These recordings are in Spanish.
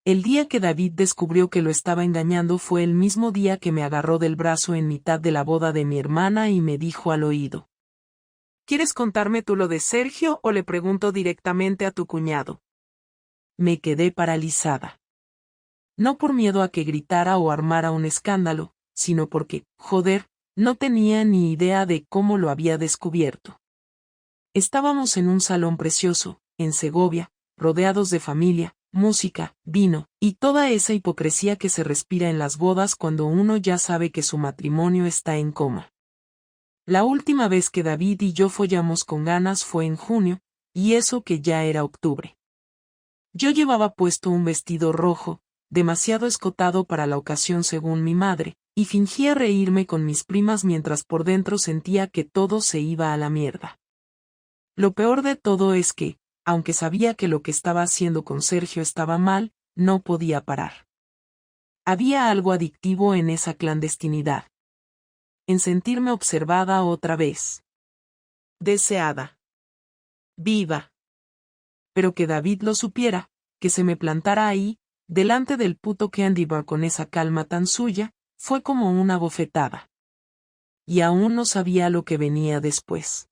El día que David descubrió que lo estaba engañando fue el mismo día que me agarró del brazo en mitad de la boda de mi hermana y me dijo al oído: ¿Quieres contarme tú lo de Sergio o le pregunto directamente a tu cuñado? Me quedé paralizada. No por miedo a que gritara o armara un escándalo, sino porque, joder, no tenía ni idea de cómo lo había descubierto. Estábamos en un salón precioso, en Segovia, rodeados de familia, música, vino, y toda esa hipocresía que se respira en las bodas cuando uno ya sabe que su matrimonio está en coma. La última vez que David y yo follamos con ganas fue en junio, y eso que ya era octubre. Yo llevaba puesto un vestido rojo, demasiado escotado para la ocasión según mi madre, y fingía reírme con mis primas mientras por dentro sentía que todo se iba a la mierda. Lo peor de todo es que, aunque sabía que lo que estaba haciendo con Sergio estaba mal, no podía parar. Había algo adictivo en esa clandestinidad. En sentirme observada otra vez. Deseada. Viva. Pero que David lo supiera, que se me plantara ahí, delante del puto Candy Bar con esa calma tan suya, fue como una bofetada. Y aún no sabía lo que venía después.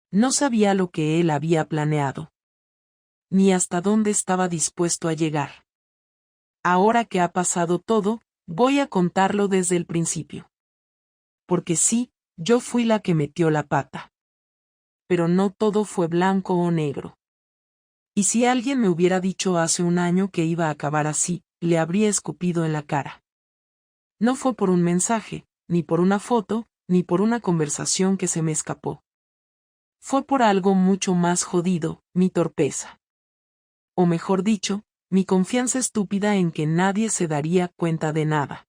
No sabía lo que él había planeado. Ni hasta dónde estaba dispuesto a llegar. Ahora que ha pasado todo, voy a contarlo desde el principio. Porque sí, yo fui la que metió la pata. Pero no todo fue blanco o negro. Y si alguien me hubiera dicho hace un año que iba a acabar así, le habría escupido en la cara. No fue por un mensaje, ni por una foto, ni por una conversación que se me escapó. Fue por algo mucho más jodido, mi torpeza. O mejor dicho, mi confianza estúpida en que nadie se daría cuenta de nada.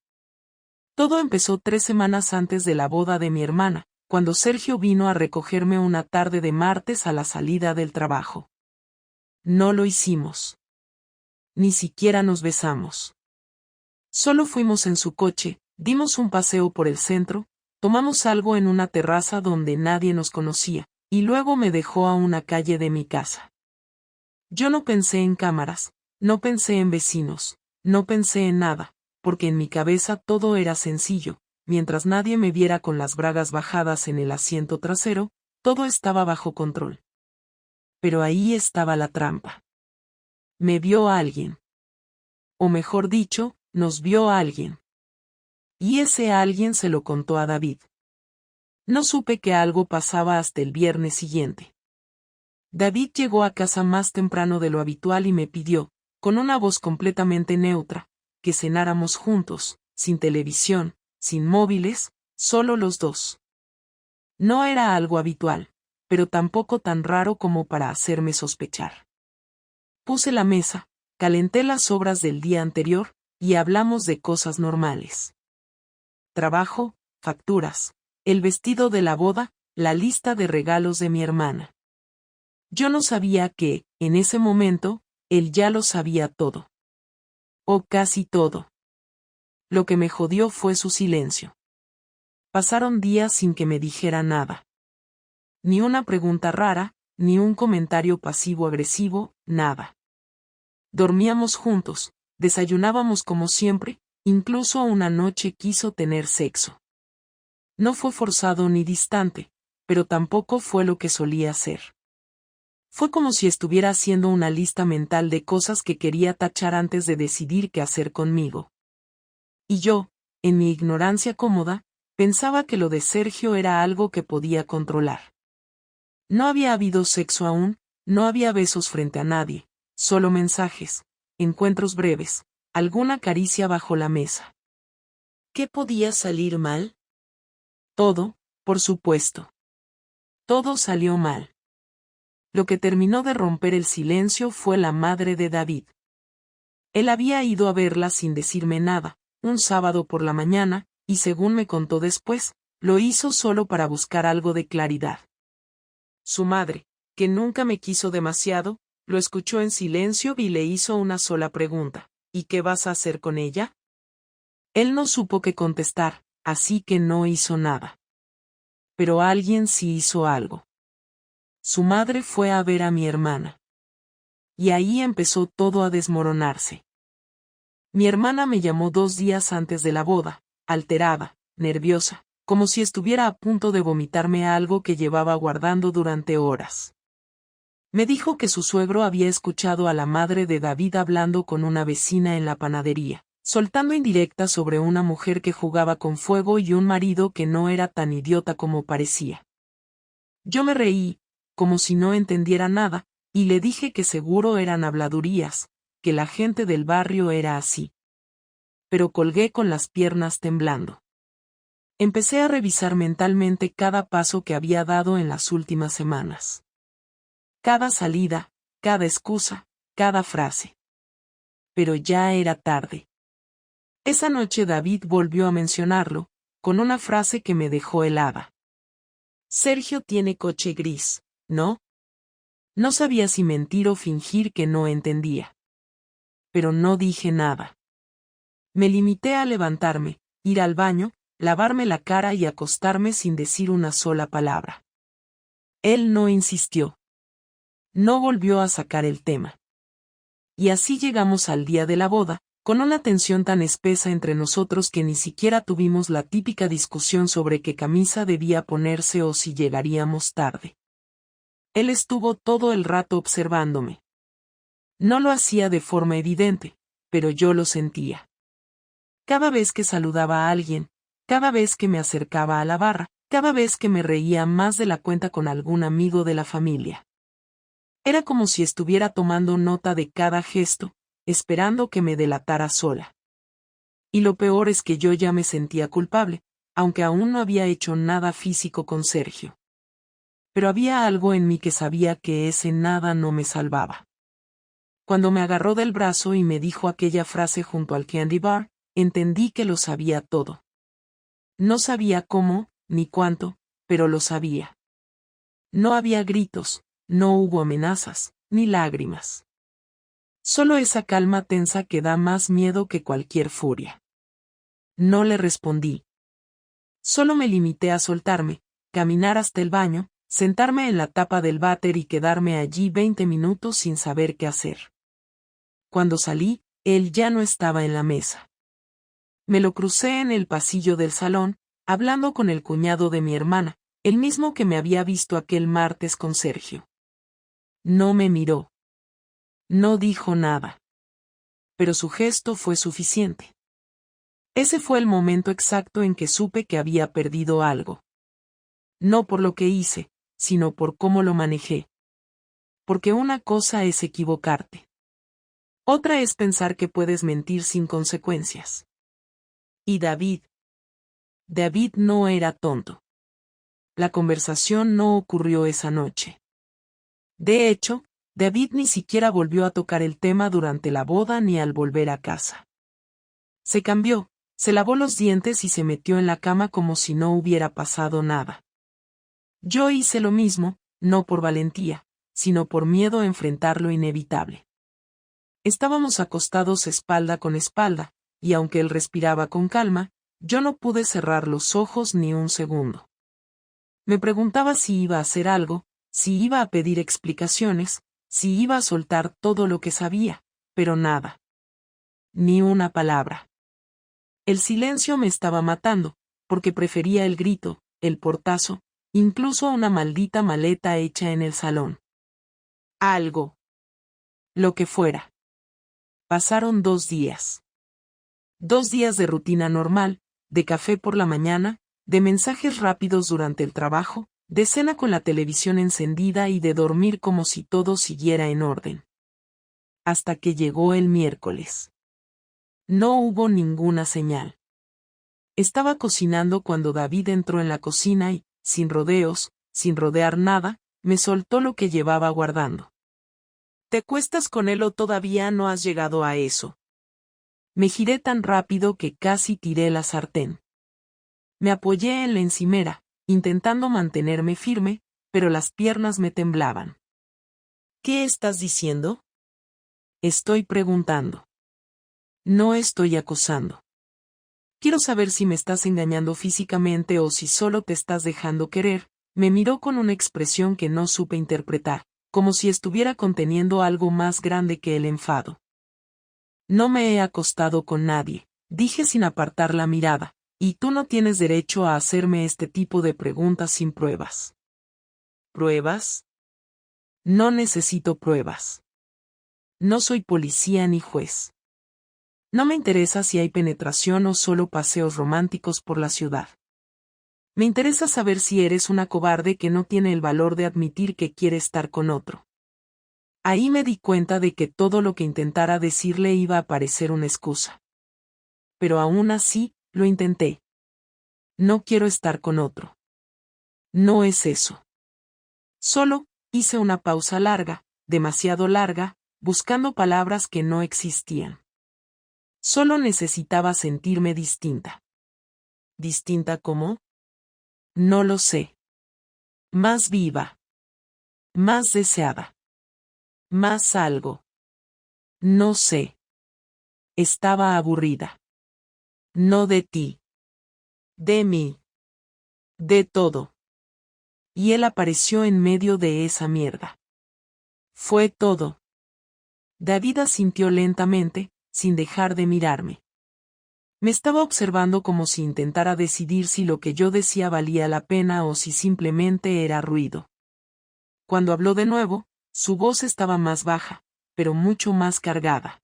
Todo empezó 3 semanas antes de la boda de mi hermana, cuando Sergio vino a recogerme una tarde de martes a la salida del trabajo. No lo hicimos. Ni siquiera nos besamos. Solo fuimos en su coche, dimos un paseo por el centro, tomamos algo en una terraza donde nadie nos conocía, y luego me dejó a una calle de mi casa. Yo no pensé en cámaras, no pensé en vecinos, no pensé en nada, porque en mi cabeza todo era sencillo, mientras nadie me viera con las bragas bajadas en el asiento trasero, todo estaba bajo control. Pero ahí estaba la trampa. Me vio alguien. O mejor dicho, nos vio alguien. Y ese alguien se lo contó a David. No supe que algo pasaba hasta el viernes siguiente. David llegó a casa más temprano de lo habitual y me pidió, con una voz completamente neutra, que cenáramos juntos, sin televisión, sin móviles, solo los dos. No era algo habitual, pero tampoco tan raro como para hacerme sospechar. Puse la mesa, calenté las sobras del día anterior, y hablamos de cosas normales. Trabajo, facturas, el vestido de la boda, la lista de regalos de mi hermana. Yo no sabía que, en ese momento, él ya lo sabía todo. O casi todo. Lo que me jodió fue su silencio. Pasaron días sin que me dijera nada. Ni una pregunta rara, ni un comentario pasivo-agresivo, nada. Dormíamos juntos, desayunábamos como siempre, incluso una noche quiso tener sexo. No fue forzado ni distante, pero tampoco fue lo que solía ser. Fue como si estuviera haciendo una lista mental de cosas que quería tachar antes de decidir qué hacer conmigo. Y yo, en mi ignorancia cómoda, pensaba que lo de Sergio era algo que podía controlar. No había habido sexo aún, no había besos frente a nadie, solo mensajes, encuentros breves, alguna caricia bajo la mesa. ¿Qué podía salir mal? Todo, por supuesto. Todo salió mal. Lo que terminó de romper el silencio fue la madre de David. Él había ido a verla sin decirme nada, un sábado por la mañana, y según me contó después, lo hizo solo para buscar algo de claridad. Su madre, que nunca me quiso demasiado, lo escuchó en silencio y le hizo una sola pregunta: ¿y qué vas a hacer con ella? Él no supo qué contestar, así que no hizo nada. Pero alguien sí hizo algo. Su madre fue a ver a mi hermana. Y ahí empezó todo a desmoronarse. Mi hermana me llamó 2 días antes de la boda, alterada, nerviosa, como si estuviera a punto de vomitarme algo que llevaba guardando durante horas. Me dijo que su suegro había escuchado a la madre de David hablando con una vecina en la panadería, soltando indirectas sobre una mujer que jugaba con fuego y un marido que no era tan idiota como parecía. Yo me reí, como si no entendiera nada, y le dije que seguro eran habladurías, que la gente del barrio era así. Pero colgué con las piernas temblando. Empecé a revisar mentalmente cada paso que había dado en las últimas semanas. Cada salida, cada excusa, cada frase. Pero ya era tarde. Esa noche David volvió a mencionarlo, con una frase que me dejó helada. Sergio tiene coche gris, ¿no? No sabía si mentir o fingir que no entendía. Pero no dije nada. Me limité a levantarme, ir al baño, lavarme la cara y acostarme sin decir una sola palabra. Él no insistió. No volvió a sacar el tema. Y así llegamos al día de la boda, con una tensión tan espesa entre nosotros que ni siquiera tuvimos la típica discusión sobre qué camisa debía ponerse o si llegaríamos tarde. Él estuvo todo el rato observándome. No lo hacía de forma evidente, pero yo lo sentía. Cada vez que saludaba a alguien, cada vez que me acercaba a la barra, cada vez que me reía más de la cuenta con algún amigo de la familia. Era como si estuviera tomando nota de cada gesto, esperando que me delatara sola. Y lo peor es que yo ya me sentía culpable, aunque aún no había hecho nada físico con Sergio. Pero había algo en mí que sabía que ese nada no me salvaba. Cuando me agarró del brazo y me dijo aquella frase junto al candy bar, entendí que lo sabía todo. No sabía cómo, ni cuánto, pero lo sabía. No había gritos, no hubo amenazas, ni lágrimas. Solo esa calma tensa que da más miedo que cualquier furia. No le respondí. Solo me limité a soltarme, caminar hasta el baño, sentarme en la tapa del váter y quedarme allí 20 minutos sin saber qué hacer. Cuando salí, él ya no estaba en la mesa. Me lo crucé en el pasillo del salón, hablando con el cuñado de mi hermana, el mismo que me había visto aquel martes con Sergio. No me miró. No dijo nada. Pero su gesto fue suficiente. Ese fue el momento exacto en que supe que había perdido algo. No por lo que hice, sino por cómo lo manejé. Porque una cosa es equivocarte. Otra es pensar que puedes mentir sin consecuencias. Y David no era tonto. La conversación no ocurrió esa noche. De hecho, David ni siquiera volvió a tocar el tema durante la boda ni al volver a casa. Se cambió, se lavó los dientes y se metió en la cama como si no hubiera pasado nada. Yo hice lo mismo, no por valentía, sino por miedo a enfrentar lo inevitable. Estábamos acostados espalda con espalda, y aunque él respiraba con calma, yo no pude cerrar los ojos ni un segundo. Me preguntaba si iba a hacer algo, si iba a pedir explicaciones, si iba a soltar todo lo que sabía, pero nada. Ni una palabra. El silencio me estaba matando, porque prefería el grito, el portazo, incluso una maldita maleta hecha en el salón. Algo. Lo que fuera. Pasaron 2 días. 2 días de rutina normal, de café por la mañana, de mensajes rápidos durante el trabajo, de cena con la televisión encendida y de dormir como si todo siguiera en orden. Hasta que llegó el miércoles. No hubo ninguna señal. Estaba cocinando cuando David entró en la cocina y, sin rodeos, sin rodear nada, me soltó lo que llevaba guardando. ¿Te cuestas con él o todavía no has llegado a eso? Me giré tan rápido que casi tiré la sartén. Me apoyé en la encimera, intentando mantenerme firme, pero las piernas me temblaban. ¿Qué estás diciendo? Estoy preguntando. No estoy acosando. Quiero saber si me estás engañando físicamente o si solo te estás dejando querer. Me miró con una expresión que no supe interpretar, como si estuviera conteniendo algo más grande que el enfado. No me he acostado con nadie, dije sin apartar la mirada, y tú no tienes derecho a hacerme este tipo de preguntas sin pruebas. ¿Pruebas? No necesito pruebas. No soy policía ni juez. No me interesa si hay penetración o solo paseos románticos por la ciudad. Me interesa saber si eres una cobarde que no tiene el valor de admitir que quiere estar con otro. Ahí me di cuenta de que todo lo que intentara decirle iba a parecer una excusa. Pero aún así, lo intenté. No quiero estar con otro. No es eso. Solo, hice una pausa larga, demasiado larga, buscando palabras que no existían. Solo necesitaba sentirme distinta. ¿Distinta cómo? No lo sé. Más viva. Más deseada. Más algo. No sé. Estaba aburrida. No de ti. De mí. De todo. Y él apareció en medio de esa mierda. Fue todo. David asintió lentamente, sin dejar de mirarme. Me estaba observando como si intentara decidir si lo que yo decía valía la pena o si simplemente era ruido. Cuando habló de nuevo, su voz estaba más baja, pero mucho más cargada.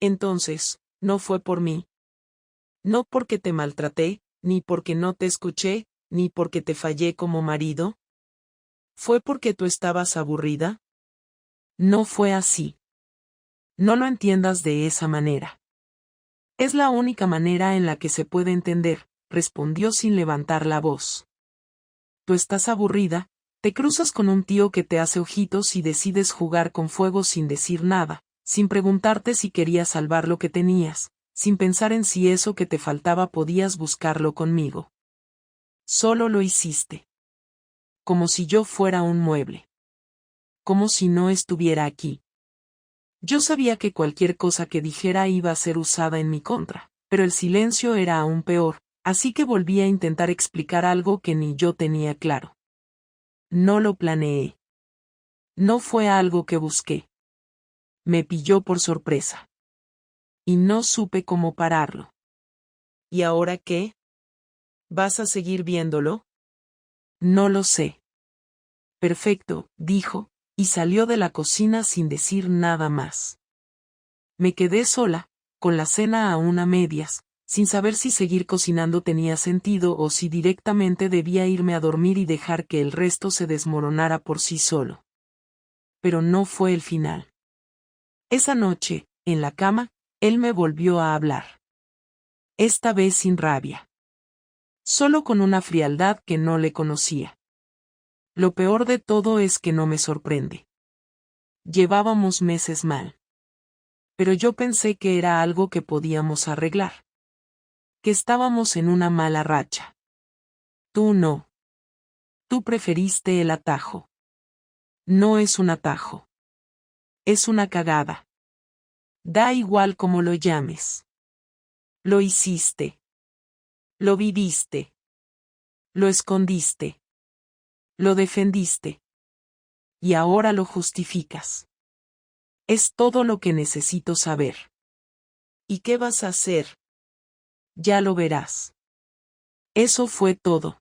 Entonces, no fue por mí. No porque te maltraté, ni porque no te escuché, ni porque te fallé como marido. ¿Fue porque tú estabas aburrida? No fue así. No lo entiendas de esa manera. Es la única manera en la que se puede entender, respondió sin levantar la voz. Tú estás aburrida, te cruzas con un tío que te hace ojitos y decides jugar con fuego sin decir nada, sin preguntarte si querías salvar lo que tenías, sin pensar en si eso que te faltaba podías buscarlo conmigo. Solo lo hiciste. Como si yo fuera un mueble. Como si no estuviera aquí. Yo sabía que cualquier cosa que dijera iba a ser usada en mi contra, pero el silencio era aún peor, así que volví a intentar explicar algo que ni yo tenía claro. No lo planeé. No fue algo que busqué. Me pilló por sorpresa. Y no supe cómo pararlo. ¿Y ahora qué? ¿Vas a seguir viéndolo? No lo sé. Perfecto, dijo, y salió de la cocina sin decir nada más. Me quedé sola, con la cena aún a medias, sin saber si seguir cocinando tenía sentido o si directamente debía irme a dormir y dejar que el resto se desmoronara por sí solo. Pero no fue el final. Esa noche, en la cama, él me volvió a hablar. Esta vez sin rabia. Solo con una frialdad que no le conocía. Lo peor de todo es que no me sorprende. Llevábamos meses mal. Pero yo pensé que era algo que podíamos arreglar. Que estábamos en una mala racha. Tú no. Tú preferiste el atajo. No es un atajo. Es una cagada. Da igual como lo llames. Lo hiciste. Lo viviste. Lo escondiste. Lo defendiste. Y ahora lo justificas. Es todo lo que necesito saber. ¿Y qué vas a hacer? Ya lo verás. Eso fue todo.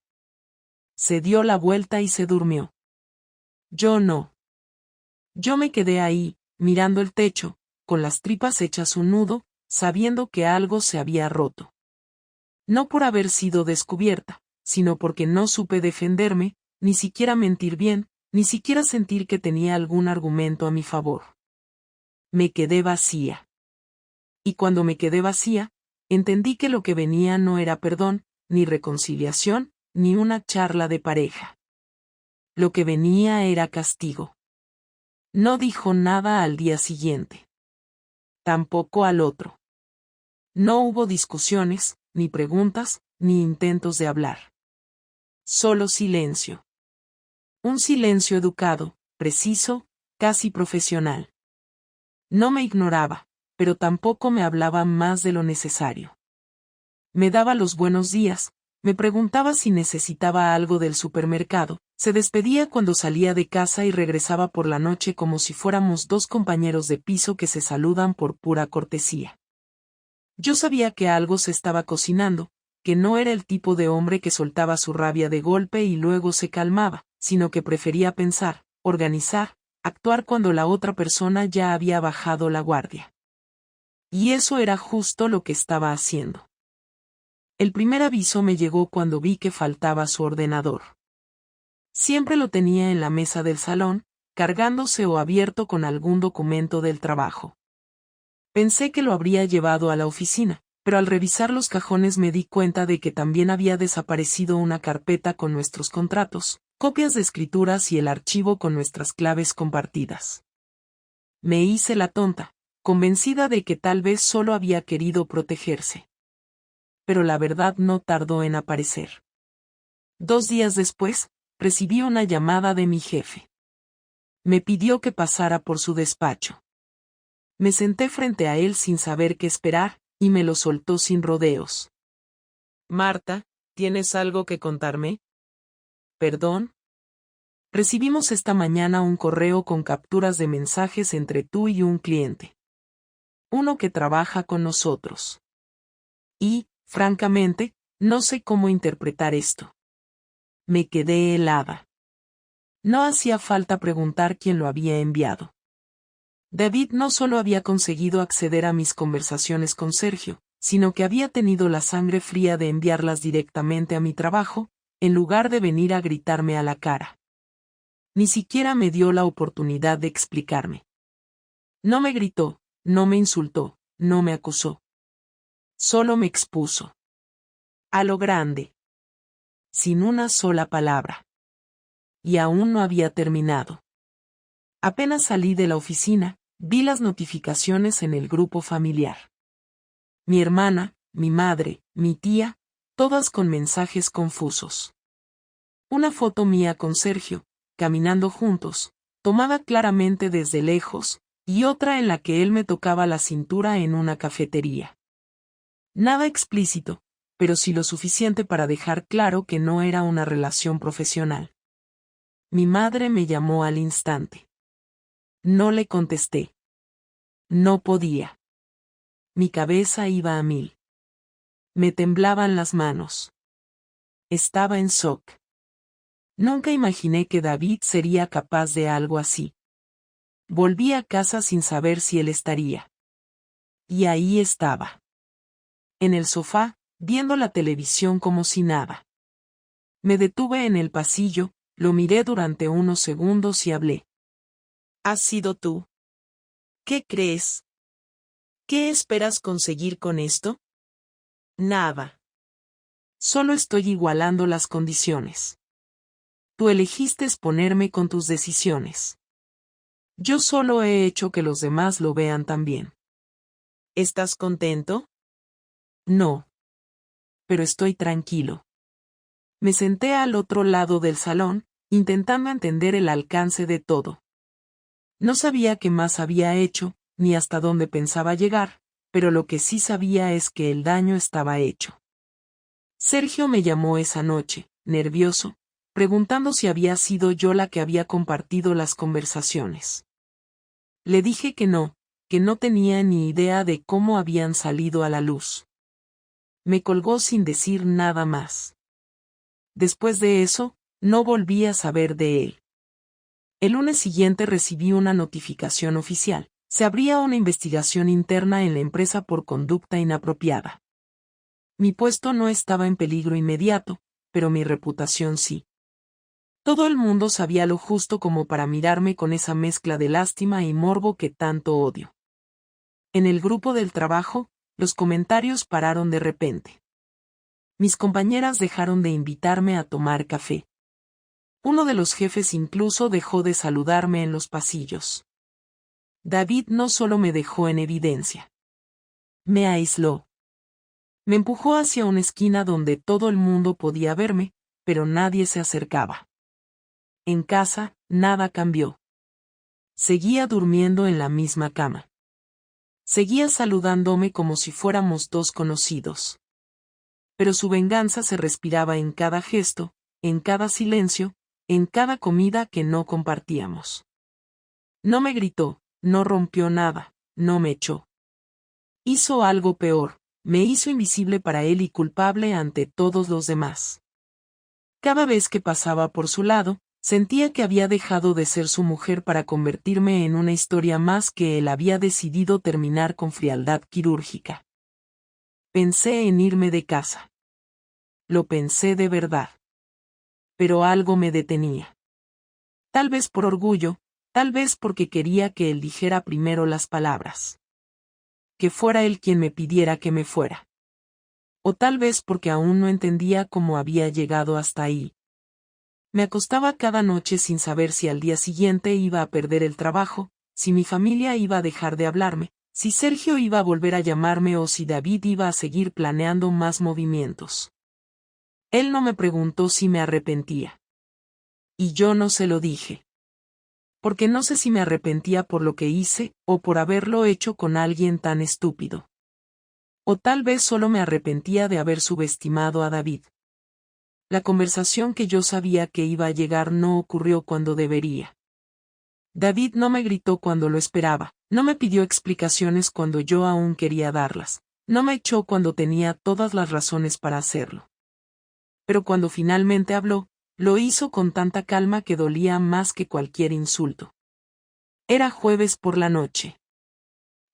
Se dio la vuelta y se durmió. Yo no. Yo me quedé ahí, mirando el techo, con las tripas hechas un nudo, sabiendo que algo se había roto. No por haber sido descubierta, sino porque no supe defenderme, ni siquiera mentir bien, ni siquiera sentir que tenía algún argumento a mi favor. Me quedé vacía. Y cuando me quedé vacía, entendí que lo que venía no era perdón, ni reconciliación, ni una charla de pareja. Lo que venía era castigo. No dijo nada al día siguiente. Tampoco al otro. No hubo discusiones, ni preguntas, ni intentos de hablar. Solo silencio. Un silencio educado, preciso, casi profesional. No me ignoraba, pero tampoco me hablaba más de lo necesario. Me daba los buenos días, Me preguntaba si necesitaba algo del supermercado, se despedía cuando salía de casa y regresaba por la noche como si fuéramos dos compañeros de piso que se saludan por pura cortesía. Yo sabía que algo se estaba cocinando, que no era el tipo de hombre que soltaba su rabia de golpe y luego se calmaba, sino que prefería pensar, organizar, actuar cuando la otra persona ya había bajado la guardia. Y eso era justo lo que estaba haciendo. El primer aviso me llegó cuando vi que faltaba su ordenador. Siempre lo tenía en la mesa del salón, cargándose o abierto con algún documento del trabajo. Pensé que lo habría llevado a la oficina, pero al revisar los cajones me di cuenta de que también había desaparecido una carpeta con nuestros contratos, copias de escrituras y el archivo con nuestras claves compartidas. Me hice la tonta, convencida de que tal vez solo había querido protegerse. Pero la verdad no tardó en aparecer. 2 días después, recibí una llamada de mi jefe. Me pidió que pasara por su despacho. Me senté frente a él sin saber qué esperar, y me lo soltó sin rodeos. Marta, ¿tienes algo que contarme? ¿Perdón? Recibimos esta mañana un correo con capturas de mensajes entre tú y un cliente. Uno que trabaja con nosotros. Y, francamente, no sé cómo interpretar esto. Me quedé helada. No hacía falta preguntar quién lo había enviado. David no solo había conseguido acceder a mis conversaciones con Sergio, sino que había tenido la sangre fría de enviarlas directamente a mi trabajo, en lugar de venir a gritarme a la cara. Ni siquiera me dio la oportunidad de explicarme. No me gritó, no me insultó, no me acusó. Solo me expuso. A lo grande. Sin una sola palabra. Y aún no había terminado. Apenas salí de la oficina, vi las notificaciones en el grupo familiar. Mi hermana, mi madre, mi tía, todas con mensajes confusos. Una foto mía con Sergio, caminando juntos, tomada claramente desde lejos, y otra en la que él me tocaba la cintura en una cafetería. Nada explícito, pero sí lo suficiente para dejar claro que no era una relación profesional. Mi madre me llamó al instante. No le contesté. No podía. Mi cabeza iba a 1000. Me temblaban las manos. Estaba en shock. Nunca imaginé que David sería capaz de algo así. Volví a casa sin saber si él estaría. Y ahí estaba. En el sofá, viendo la televisión como si nada. Me detuve en el pasillo, lo miré durante unos segundos y hablé. ¿Has sido tú? ¿Qué crees? ¿Qué esperas conseguir con esto? Nada. Solo estoy igualando las condiciones. Tú elegiste exponerme con tus decisiones. Yo solo he hecho que los demás lo vean también. ¿Estás contento? No. Pero estoy tranquilo. Me senté al otro lado del salón, intentando entender el alcance de todo. No sabía qué más había hecho, ni hasta dónde pensaba llegar, pero lo que sí sabía es que el daño estaba hecho. Sergio me llamó esa noche, nervioso, preguntando si había sido yo la que había compartido las conversaciones. Le dije que no tenía ni idea de cómo habían salido a la luz. Me colgó sin decir nada más. Después de eso, no volví a saber de él. El lunes siguiente recibí una notificación oficial. Se abría una investigación interna en la empresa por conducta inapropiada. Mi puesto no estaba en peligro inmediato, pero mi reputación sí. Todo el mundo sabía lo justo como para mirarme con esa mezcla de lástima y morbo que tanto odio. En el grupo del trabajo, los comentarios pararon de repente. Mis compañeras dejaron de invitarme a tomar café. Uno de los jefes incluso dejó de saludarme en los pasillos. David no solo me dejó en evidencia. Me aisló. Me empujó hacia una esquina donde todo el mundo podía verme, pero nadie se acercaba. En casa, nada cambió. Seguía durmiendo en la misma cama. Seguía saludándome como si fuéramos dos conocidos. pero su venganza se respiraba en cada gesto, en cada silencio, en cada comida que no compartíamos. No me gritó, no rompió nada, no me echó. Hizo algo peor, me hizo invisible para él y culpable ante todos los demás. Cada vez que pasaba por su lado, sentía que había dejado de ser su mujer para convertirme en una historia más que él había decidido terminar con frialdad quirúrgica. Pensé en irme de casa. Lo pensé de verdad. Pero algo me detenía. Tal vez por orgullo, tal vez porque quería que él dijera primero las palabras. Que fuera él quien me pidiera que me fuera. O tal vez porque aún no entendía cómo había llegado hasta ahí. Me acostaba cada noche sin saber si al día siguiente iba a perder el trabajo, si mi familia iba a dejar de hablarme, si Sergio iba a volver a llamarme o si David iba a seguir planeando más movimientos. Él no me preguntó si me arrepentía. Y yo no se lo dije. Porque no sé si me arrepentía por lo que hice, o por haberlo hecho con alguien tan estúpido. O tal vez solo me arrepentía de haber subestimado a David. La conversación que yo sabía que iba a llegar no ocurrió cuando debería. David no me gritó cuando lo esperaba, no me pidió explicaciones cuando yo aún quería darlas, no me echó cuando tenía todas las razones para hacerlo. Pero cuando finalmente habló, lo hizo con tanta calma que dolía más que cualquier insulto. Era jueves por la noche.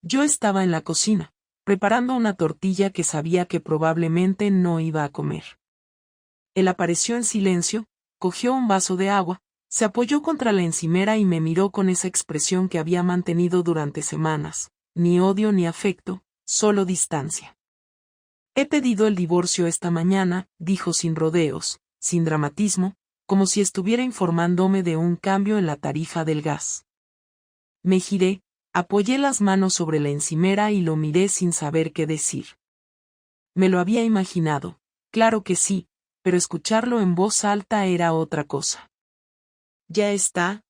Yo estaba en la cocina, preparando una tortilla que sabía que probablemente no iba a comer. Él apareció en silencio, cogió un vaso de agua, se apoyó contra la encimera y me miró con esa expresión que había mantenido durante semanas, ni odio ni afecto, solo distancia. He pedido el divorcio esta mañana, dijo sin rodeos, sin dramatismo, como si estuviera informándome de un cambio en la tarifa del gas. Me giré, apoyé las manos sobre la encimera y lo miré sin saber qué decir. Me lo había imaginado, claro que sí, pero escucharlo en voz alta era otra cosa. ¿Ya está?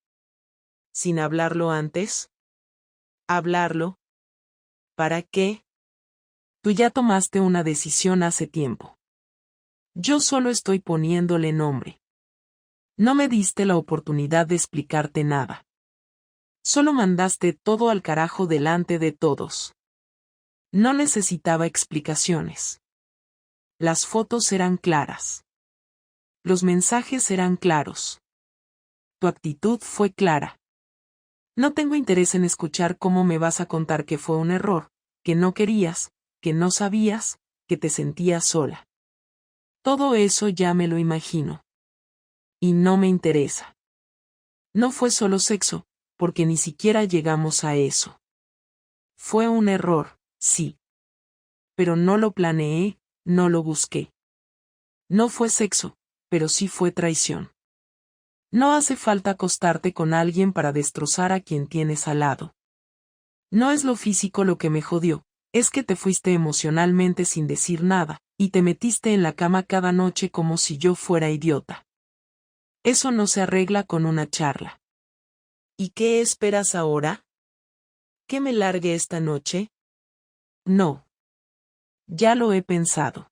¿Sin hablarlo antes? ¿Hablarlo? ¿Para qué? Tú ya tomaste una decisión hace tiempo. Yo solo estoy poniéndole nombre. No me diste la oportunidad de explicarte nada. Solo mandaste todo al carajo delante de todos. No necesitaba explicaciones. Las fotos eran claras. Los mensajes eran claros. Tu actitud fue clara. No tengo interés en escuchar cómo me vas a contar que fue un error, que no querías, que no sabías, que te sentías sola. Todo eso ya me lo imagino. Y no me interesa. No fue solo sexo, porque ni siquiera llegamos a eso. Fue un error, sí. Pero no lo planeé, no lo busqué. No fue sexo, pero sí fue traición. No hace falta acostarte con alguien para destrozar a quien tienes al lado. No es lo físico lo que me jodió, es que te fuiste emocionalmente sin decir nada, y te metiste en la cama cada noche como si yo fuera idiota. Eso no se arregla con una charla. ¿Y qué esperas ahora? ¿Que me largue esta noche? No. Ya lo he pensado.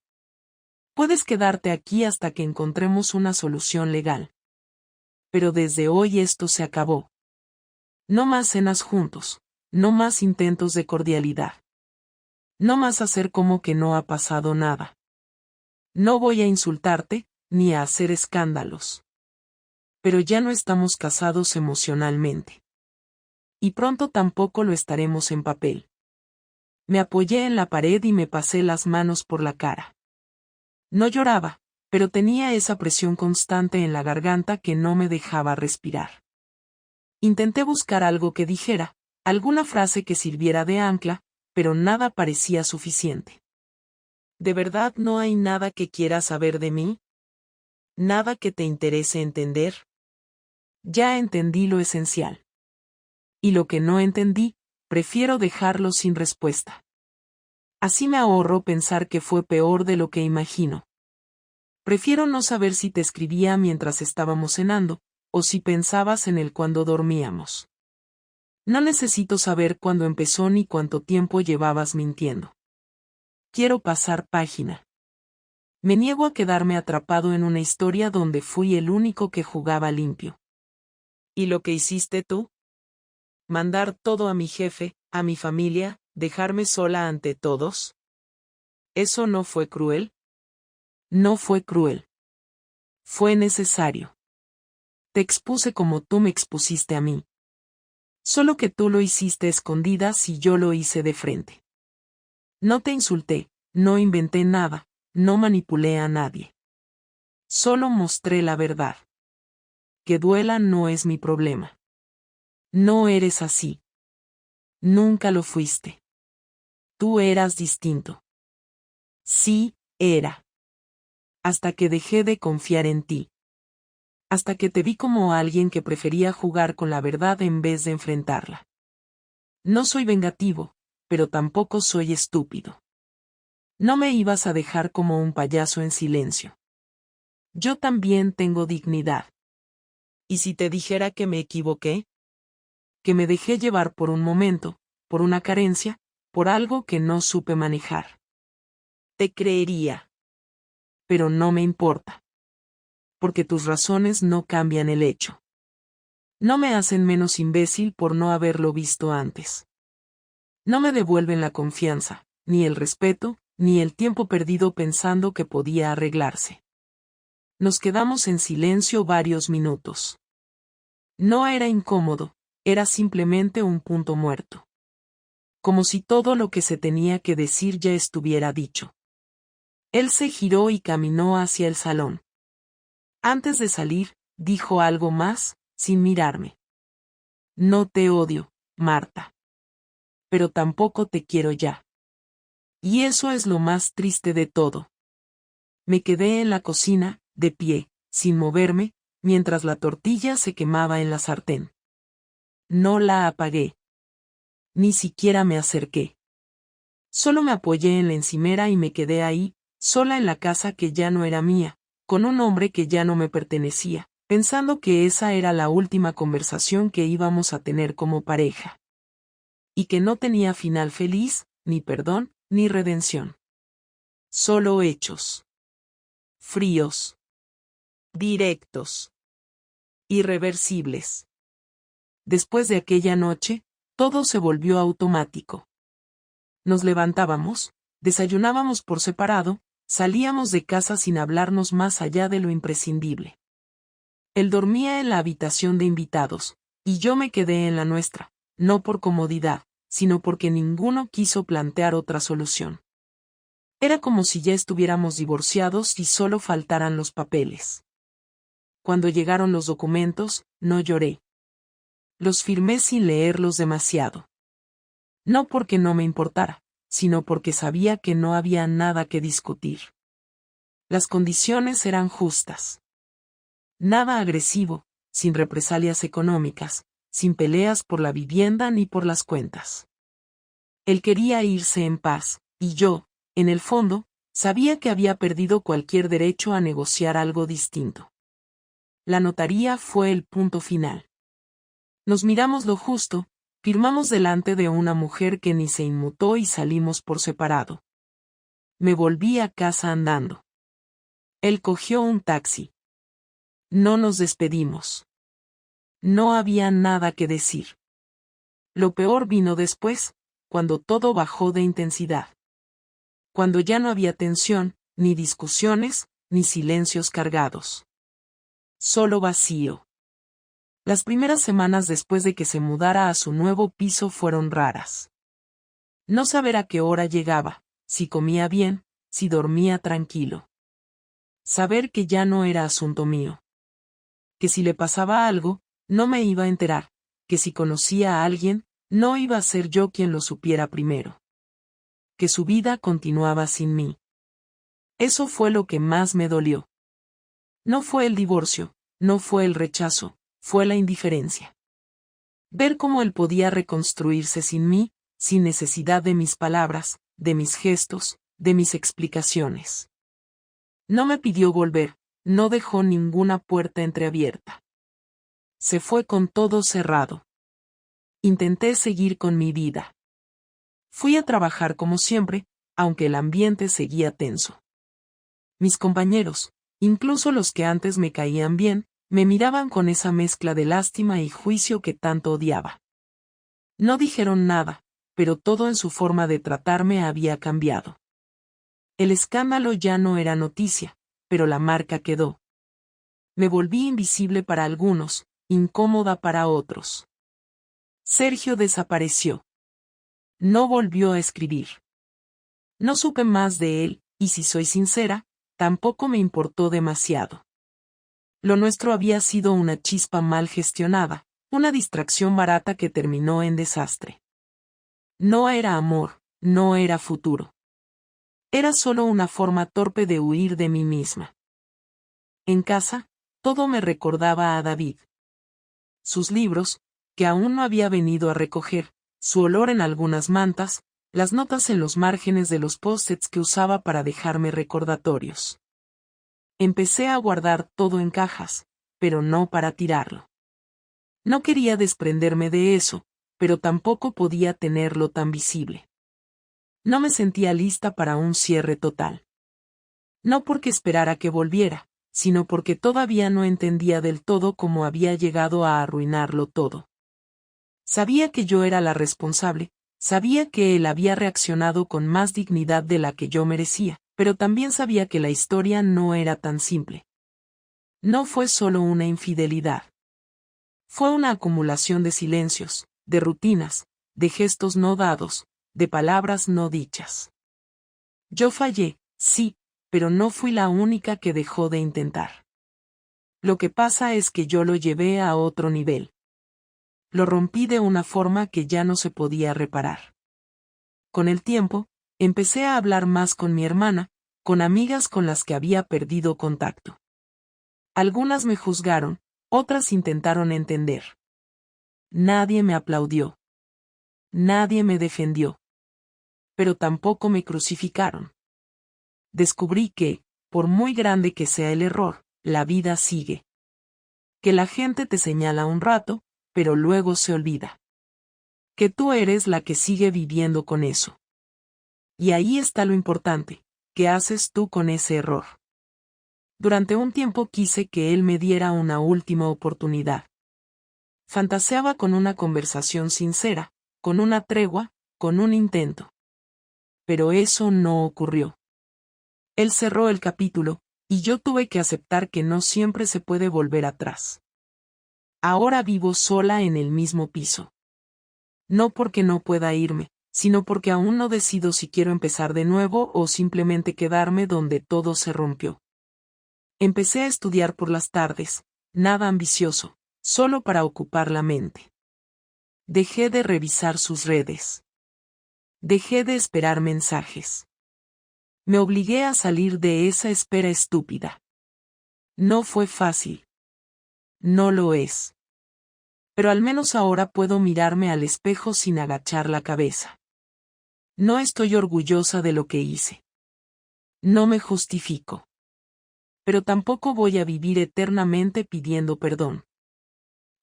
Puedes quedarte aquí hasta que encontremos una solución legal. Pero desde hoy esto se acabó. No más cenas juntos, no más intentos de cordialidad. No más hacer como que no ha pasado nada. No voy a insultarte, ni a hacer escándalos. Pero ya no estamos casados emocionalmente. Y pronto tampoco lo estaremos en papel. Me apoyé en la pared y me pasé las manos por la cara. No lloraba, pero tenía esa presión constante en la garganta que no me dejaba respirar. Intenté buscar algo que dijera, alguna frase que sirviera de ancla, pero nada parecía suficiente. ¿De verdad no hay nada que quieras saber de mí? ¿Nada que te interese entender? Ya entendí lo esencial. Y lo que no entendí, prefiero dejarlo sin respuesta. Así me ahorro pensar que fue peor de lo que imagino. Prefiero no saber si te escribía mientras estábamos cenando, o si pensabas en él cuando dormíamos. No necesito saber cuándo empezó ni cuánto tiempo llevabas mintiendo. Quiero pasar página. Me niego a quedarme atrapado en una historia donde fui el único que jugaba limpio. ¿Y lo que hiciste tú? Mandar todo a mi jefe, a mi familia, dejarme sola ante todos. ¿Eso no fue cruel? No fue cruel. Fue necesario. Te expuse como tú me expusiste a mí. Solo que tú lo hiciste a escondidas y yo lo hice de frente. No te insulté, no inventé nada, no manipulé a nadie. Solo mostré la verdad. Que duela no es mi problema. No eres así. Nunca lo fuiste. Tú eras distinto. Sí, era. Hasta que dejé de confiar en ti. Hasta que te vi como alguien que prefería jugar con la verdad en vez de enfrentarla. No soy vengativo, pero tampoco soy estúpido. No me ibas a dejar como un payaso en silencio. Yo también tengo dignidad. ¿Y si te dijera que me equivoqué? Que me dejé llevar por un momento, por una carencia, por algo que no supe manejar. Te creería. Pero no me importa. Porque tus razones no cambian el hecho. No me hacen menos imbécil por no haberlo visto antes. No me devuelven la confianza, ni el respeto, ni el tiempo perdido pensando que podía arreglarse. Nos quedamos en silencio varios minutos. No era incómodo, era simplemente un punto muerto. Como si todo lo que se tenía que decir ya estuviera dicho. Él se giró y caminó hacia el salón. Antes de salir, dijo algo más, sin mirarme. No te odio, Marta. Pero tampoco te quiero ya. Y eso es lo más triste de todo. Me quedé en la cocina, de pie, sin moverme, mientras la tortilla se quemaba en la sartén. No la apagué. Ni siquiera me acerqué. Solo me apoyé en la encimera y me quedé ahí, sola en la casa que ya no era mía, con un hombre que ya no me pertenecía, pensando que esa era la última conversación que íbamos a tener como pareja. Y que no tenía final feliz, ni perdón, ni redención. Solo hechos. Fríos. Directos. Irreversibles. Después de aquella noche, todo se volvió automático. Nos levantábamos, desayunábamos por separado, salíamos de casa sin hablarnos más allá de lo imprescindible. Él dormía en la habitación de invitados, y yo me quedé en la nuestra, no por comodidad, sino porque ninguno quiso plantear otra solución. Era como si ya estuviéramos divorciados y solo faltaran los papeles. Cuando llegaron los documentos, no lloré. Los firmé sin leerlos demasiado. No porque no me importara, sino porque sabía que no había nada que discutir. Las condiciones eran justas. Nada agresivo, sin represalias económicas, sin peleas por la vivienda ni por las cuentas. Él quería irse en paz, y yo, en el fondo, sabía que había perdido cualquier derecho a negociar algo distinto. La notaría fue el punto final. Nos miramos lo justo, firmamos delante de una mujer que ni se inmutó y salimos por separado. Me volví a casa andando. Él cogió un taxi. No nos despedimos. No había nada que decir. Lo peor vino después, cuando todo bajó de intensidad. Cuando ya no había tensión, ni discusiones, ni silencios cargados. Solo vacío. Las primeras semanas después de que se mudara a su nuevo piso fueron raras. No saber a qué hora llegaba, si comía bien, si dormía tranquilo. Saber que ya no era asunto mío. Que si le pasaba algo, no me iba a enterar, que si conocía a alguien, no iba a ser yo quien lo supiera primero. Que su vida continuaba sin mí. Eso fue lo que más me dolió. No fue el divorcio, no fue el rechazo, fue la indiferencia. Ver cómo él podía reconstruirse sin mí, sin necesidad de mis palabras, de mis gestos, de mis explicaciones. No me pidió volver, no dejó ninguna puerta entreabierta. Se fue con todo cerrado. Intenté seguir con mi vida. Fui a trabajar como siempre, aunque el ambiente seguía tenso. Mis compañeros, incluso los que antes me caían bien, me miraban con esa mezcla de lástima y juicio que tanto odiaba. No dijeron nada, pero todo en su forma de tratarme había cambiado. El escándalo ya no era noticia, pero la marca quedó. Me volví invisible para algunos, incómoda para otros. Sergio desapareció. No volvió a escribir. No supe más de él, y si soy sincera, tampoco me importó demasiado. Lo nuestro había sido una chispa mal gestionada, una distracción barata que terminó en desastre. No era amor, no era futuro. Era solo una forma torpe de huir de mí misma. En casa, todo me recordaba a David. Sus libros, que aún no había venido a recoger, su olor en algunas mantas, las notas en los márgenes de los post-its que usaba para dejarme recordatorios. Empecé a guardar todo en cajas, pero no para tirarlo. No quería desprenderme de eso, pero tampoco podía tenerlo tan visible. No me sentía lista para un cierre total. No porque esperara que volviera, sino porque todavía no entendía del todo cómo había llegado a arruinarlo todo. Sabía que yo era la responsable, sabía que él había reaccionado con más dignidad de la que yo merecía, pero también sabía que la historia no era tan simple. No fue solo una infidelidad. Fue una acumulación de silencios, de rutinas, de gestos no dados, de palabras no dichas. Yo fallé, sí, pero no fui la única que dejó de intentar. Lo que pasa es que yo lo llevé a otro nivel. Lo rompí de una forma que ya no se podía reparar. Con el tiempo, empecé a hablar más con mi hermana, con amigas con las que había perdido contacto. Algunas me juzgaron, otras intentaron entender. Nadie me aplaudió. Nadie me defendió. Pero tampoco me crucificaron. Descubrí que, por muy grande que sea el error, la vida sigue. Que la gente te señala un rato, pero luego se olvida. Que tú eres la que sigue viviendo con eso. Y ahí está lo importante, ¿qué haces tú con ese error? Durante un tiempo quise que él me diera una última oportunidad. Fantaseaba con una conversación sincera, con una tregua, con un intento. Pero eso no ocurrió. Él cerró el capítulo, y yo tuve que aceptar que no siempre se puede volver atrás. Ahora vivo sola en el mismo piso. No porque no pueda irme, sino porque aún no decido si quiero empezar de nuevo o simplemente quedarme donde todo se rompió. Empecé a estudiar por las tardes, nada ambicioso, solo para ocupar la mente. Dejé de revisar sus redes. Dejé de esperar mensajes. Me obligué a salir de esa espera estúpida. No fue fácil. No lo es. Pero al menos ahora puedo mirarme al espejo sin agachar la cabeza. No estoy orgullosa de lo que hice. No me justifico. Pero tampoco voy a vivir eternamente pidiendo perdón.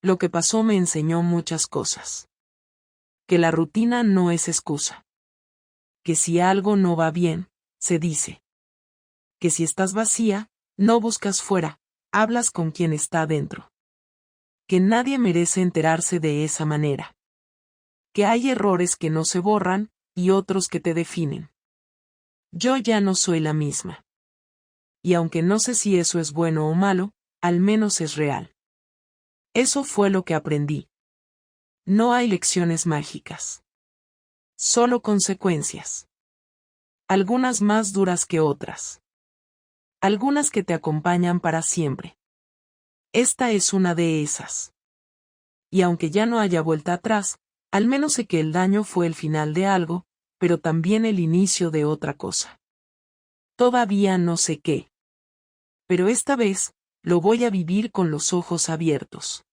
Lo que pasó me enseñó muchas cosas. Que la rutina no es excusa. Que si algo no va bien, se dice. Que si estás vacía, no buscas fuera, hablas con quien está dentro. Que nadie merece enterarse de esa manera. Que hay errores que no se borran, y otros que te definen. Yo ya no soy la misma. Y aunque no sé si eso es bueno o malo, al menos es real. Eso fue lo que aprendí. No hay lecciones mágicas. Solo consecuencias. Algunas más duras que otras. Algunas que te acompañan para siempre. Esta es una de esas. Y aunque ya no haya vuelta atrás, al menos sé que el daño fue el final de algo, pero también el inicio de otra cosa. Todavía no sé qué. Pero esta vez, lo voy a vivir con los ojos abiertos.